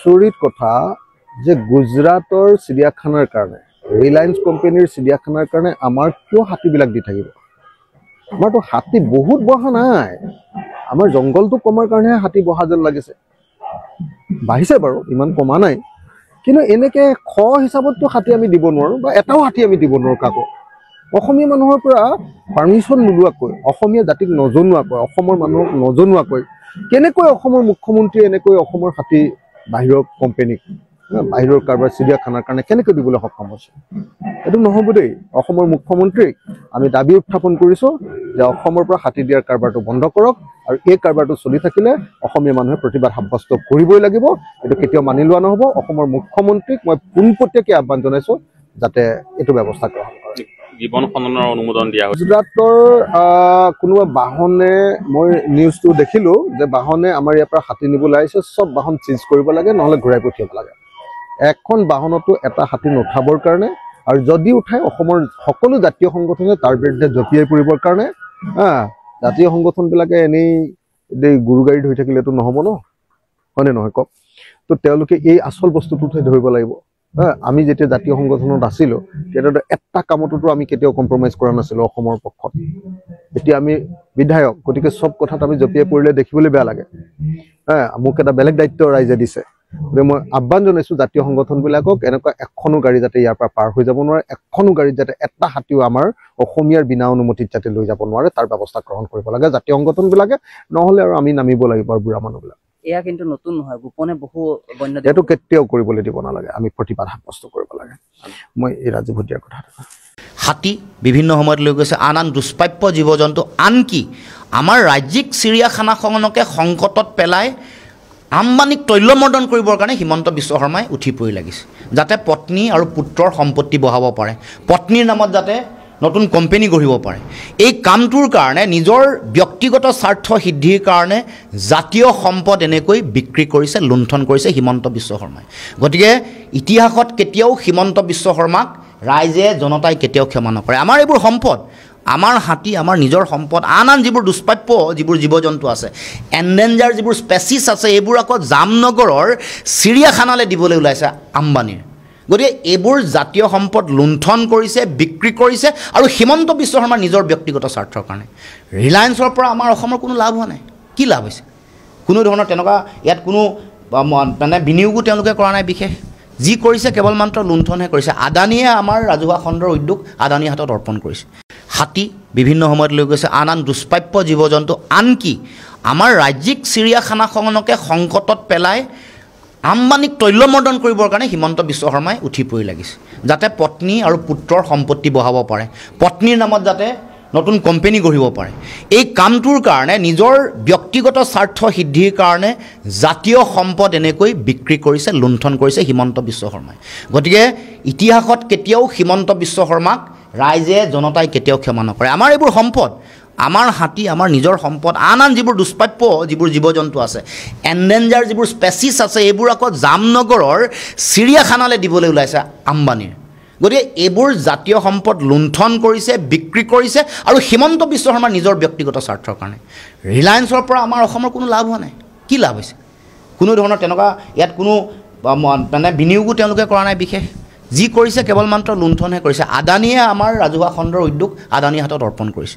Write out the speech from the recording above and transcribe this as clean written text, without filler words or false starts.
আচৰিত কথা যে গুজৰাটৰ চিৰিয়াখানাৰ কাৰণে ৰিলায়েন্স কোম্পানীৰ চিৰিয়াখানাৰ কাৰণে আমাৰ কিয় হাতীবিলাক দি থাকিব আমাৰতো হাতী বহুত বহা নাই আমাৰ জংগলটো কমাৰ কাৰণেহে হাতী বহা যেন লাগিছে বাঢ়িছে বাৰু ইমান কমা নাই কিন্তু এনেকে খ হিচাপততো হাতী আমি দিব নোৱাৰো বা এটাও হাতী আমি দিব নোৱাৰো কাকো অসমীয়া মানুহৰ পৰা পাৰমিশন নোলোৱাকৈ অসমীয়া জাতিক নজনোৱাকৈ অসমৰ মানুহক নজনোৱাকৈ কেনেকৈ অসমৰ মুখ্যমন্ত্ৰী এনেকৈ অসমৰ হাতী বাহিৰৰ কোম্পানীক বাহিৰৰ কাৰোবাৰ চিৰিয়াখানাৰ কাৰণে কেনেকৈ দিবলৈ সক্ষম হৈছে এইটো নহ'ব দেই অসমৰ মুখ্যমন্ত্ৰীক আমি দাবী উত্থাপন কৰিছোঁ যে অসমৰ পৰা হাতী দিয়াৰ কাৰবাৰটো বন্ধ কৰক আৰু এই কাৰবাৰটো চলি থাকিলে অসমীয়া মানুহে প্ৰতিবাদ সাব্যস্ত কৰিবই লাগিব এইটো কেতিয়াও মানি লোৱা নহ'ব অসমৰ মুখ্যমন্ত্ৰীক মই পোনপটীয়াকৈ আহ্বান জনাইছোঁ যাতে এইটো ব্যৱস্থা গ্ৰহণ কৰে জীৱন খননৰ অনুমোদন দিয়া হৈছে গুজৰাটৰ কোনোবা বাহনে মই নিউজটো দেখিলোঁ যে বাহনে আমাৰ ইয়াৰ পৰা হাতী নিবলৈ আহিছে চব বাহন চিজ কৰিব লাগে নহ'লে ঘূৰাই পঠিয়াব লাগে এখন বাহনতো এটা হাতী নুঠাবৰ কাৰণে আৰু যদি উঠাই অসমৰ সকলো জাতীয় সংগঠনে তাৰ বিৰুদ্ধে জঁপিয়াই পৰিবৰ কাৰণে জাতীয় সংগঠনবিলাকে এনেই গুৰু গাড়ীত হৈ থাকিলেতো নহ'ব ন হয়নে নহয় কওক তো তেওঁলোকে এই আচল বস্তুটোহে ধৰিব লাগিব আমি যেতিয়া জাতীয় সংগঠনত আছিলোঁ তেতিয়া এটা কামতো আমি কেতিয়াও কম্প্ৰমাইজ কৰা নাছিলোঁ অসমৰ পক্ষত এতিয়া আমি বিধায়ক গতিকে চব কথাত আমি জঁপিয়াই পৰিলে দেখিবলৈ বেয়া লাগে মোক এটা বেলেগ দায়িত্ব ৰাইজে দিছে গতিকে মই আহ্বান জনাইছোঁ জাতীয় সংগঠনবিলাকক এনেকুৱা এখনো গাড়ী যাতে ইয়াৰ পৰা পাৰ হৈ যাব নোৱাৰে এখনো গাড়ীত যাতে এটা হাতীও আমাৰ অসমীয়াৰ বিনা অনুমতিত যাতে লৈ যাব নোৱাৰে তাৰ ব্যৱস্থা গ্ৰহণ কৰিব লাগে জাতীয় সংগঠনবিলাকে নহ'লে আৰু আমি নামিব লাগিব আৰু বুঢ়া মানুহবিলাক এয়া কিন্তু নতুন নহয় গোপনে বহু বন্য এইটো কেতিয়াও কৰিবলৈ দিব নালাগে আমি প্ৰতিবাদ সাব্যস্ত কৰিব লাগে মই এই ৰাজীৱ ভটিয়াৰ কথা হাতী বিভিন্ন সময়ত লৈ গৈছে আন আন দুষ্প্ৰাপ্য জীৱ জন্তু আনকি আমাৰ ৰাজ্যিক চিৰিয়াখানাখনকে সংকটত পেলাই আম্বানীক তৈলমৰ্দন কৰিবৰ কাৰণে হিমন্ত বিশ্ব শৰ্মাই উঠি পৰি লাগিছে যাতে পত্নী আৰু পুত্ৰৰ সম্পত্তি বঢ়াব পাৰে পত্নীৰ নামত যাতে নতুন কোম্পানী গঢ়িব পাৰে এই কামটোৰ কাৰণে নিজৰ ব্যক্তিগত স্বাৰ্থ সিদ্ধিৰ কাৰণে জাতীয় সম্পদ এনেকৈ বিক্ৰী কৰিছে লুণ্ঠন কৰিছে হিমন্ত বিশ্ব শৰ্মাই গতিকে ইতিহাসত কেতিয়াও হিমন্ত বিশ্ব শৰ্মাক ৰাইজে জনতাই কেতিয়াও ক্ষমা নকৰে আমাৰ এইবোৰ সম্পদ আমাৰ হাতী আমাৰ নিজৰ সম্পদ আন আন যিবোৰ দুষ্প্ৰাপ্য যিবোৰ জীৱ জন্তু আছে এণ্ডেঞ্জাৰ যিবোৰ স্পেচিছ আছে এইবোৰ আকৌ জামনগৰৰ চিৰিয়াখানালৈ দিবলৈ ওলাইছে আম্বানীৰ গতিকে এইবোৰ জাতীয় সম্পদ লুণ্ঠন কৰিছে বিক্ৰী কৰিছে আৰু হিমন্ত বিশ্ব শৰ্মাৰ নিজৰ ব্যক্তিগত স্বাৰ্থৰ কাৰণে ৰিলায়েন্সৰ পৰা আমাৰ অসমৰ কোনো লাভ হোৱা নাই কি লাভ হৈছে কোনো ধৰণৰ তেনেকুৱা ইয়াত কোনো মানে বিনিয়োগো তেওঁলোকে কৰা নাই বিশেষ যি কৰিছে কেৱল মাত্ৰ লুণ্ঠনহে কৰিছে আদানীয়ে আমাৰ ৰাজহুৱা খণ্ডৰ উদ্যোগ আদানীৰ হাতত অৰ্পণ কৰিছে হাতী বিভিন্ন সময়ত লৈ গৈছে আন আন দুষ্প্ৰাপ্য জীৱ জন্তু আনকি আমাৰ ৰাজ্যিক চিৰিয়াখানাখনকে সংকটত পেলাই আম্বানীক তৈলমৰ্দন কৰিবৰ কাৰণে হিমন্ত বিশ্ব শৰ্মাই উঠি পৰি লাগিছে যাতে পত্নী আৰু পুত্ৰৰ সম্পত্তি বঢ়াব পাৰে পত্নীৰ নামত যাতে নতুন কোম্পানী গঢ়িব পাৰে এই কামটোৰ কাৰণে নিজৰ ব্যক্তিগত স্বাৰ্থ সিদ্ধিৰ কাৰণে জাতীয় সম্পদ এনেকৈ বিক্ৰী কৰিছে লুণ্ঠন কৰিছে হিমন্ত বিশ্ব শৰ্মাই গতিকে ইতিহাসত কেতিয়াও হিমন্ত বিশ্ব শৰ্মাক ৰাইজে জনতাই কেতিয়াও ক্ষমা নকৰে আমাৰ এইবোৰ সম্পদ আমাৰ হাতী আমাৰ নিজৰ সম্পদ আন আন যিবোৰ দুষ্প্ৰাপ্য যিবোৰ জীৱ জন্তু আছে এণ্ডেঞ্জাৰ যিবোৰ স্পেচিছ আছে এইবোৰ আকৌ জামনগৰৰ চিৰিয়াখানালৈ দিবলৈ ওলাইছে আম্বানীৰ গতিকে এইবোৰ জাতীয় সম্পদ লুণ্ঠন কৰিছে বিক্ৰী কৰিছে আৰু হিমন্ত বিশ্ব শৰ্মাৰ নিজৰ ব্যক্তিগত স্বাৰ্থৰ কাৰণে ৰিলায়েন্সৰ পৰা আমাৰ অসমৰ কোনো লাভ হোৱা নাই কি লাভ হৈছে কোনো ধৰণৰ তেনেকুৱা ইয়াত কোনো মানে বিনিয়োগো তেওঁলোকে কৰা নাই বিশেষ যি কৰিছে কেৱল মাত্ৰ লুণ্ঠনহে কৰিছে আদানীয়ে আমাৰ ৰাজহুৱা খণ্ডৰ উদ্যোগ আদানীৰ হাতত অৰ্পণ কৰিছে